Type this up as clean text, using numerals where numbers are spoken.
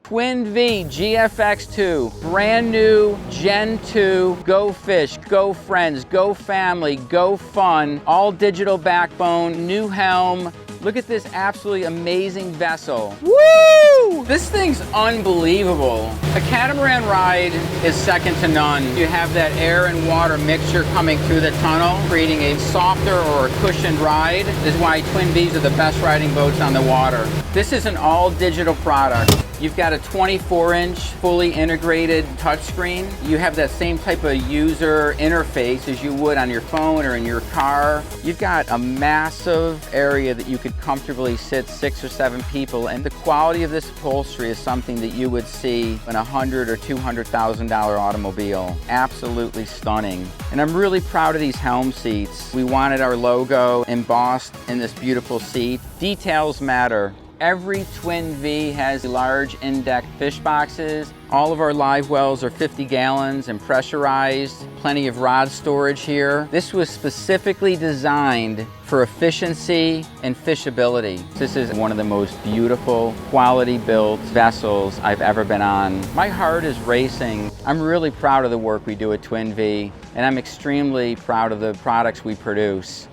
Twin Vee GFX2, brand new Gen 2, go fish, go friends, go family, go fun, all digital backbone, new helm. Look at this absolutely amazing vessel. Woo! This thing's unbelievable. A catamaran ride is second to none. You have that air and water mixture coming through the tunnel, creating a softer or a cushioned ride. This is why Twin Vees are the best riding boats on the water. This is an all digital product. You've got a 24-inch fully integrated touchscreen. You have that same type of user interface as you would on your phone or in your car. You've got a massive area that you could comfortably sit 6 or 7 people, and the quality of this upholstery is something that you would see in a $100,000 or $200,000 automobile. Absolutely stunning. And I'm really proud of these helm seats. We wanted our logo embossed in this beautiful seat. Details matter. Every Twin Vee has large in-deck fish boxes. All of our live wells are 50 gallons and pressurized. Plenty of rod storage here. This was specifically designed for efficiency and fishability. This is one of the most beautiful, quality built vessels I've ever been on. My heart is racing. I'm really proud of the work we do at Twin Vee, and I'm extremely proud of the products we produce.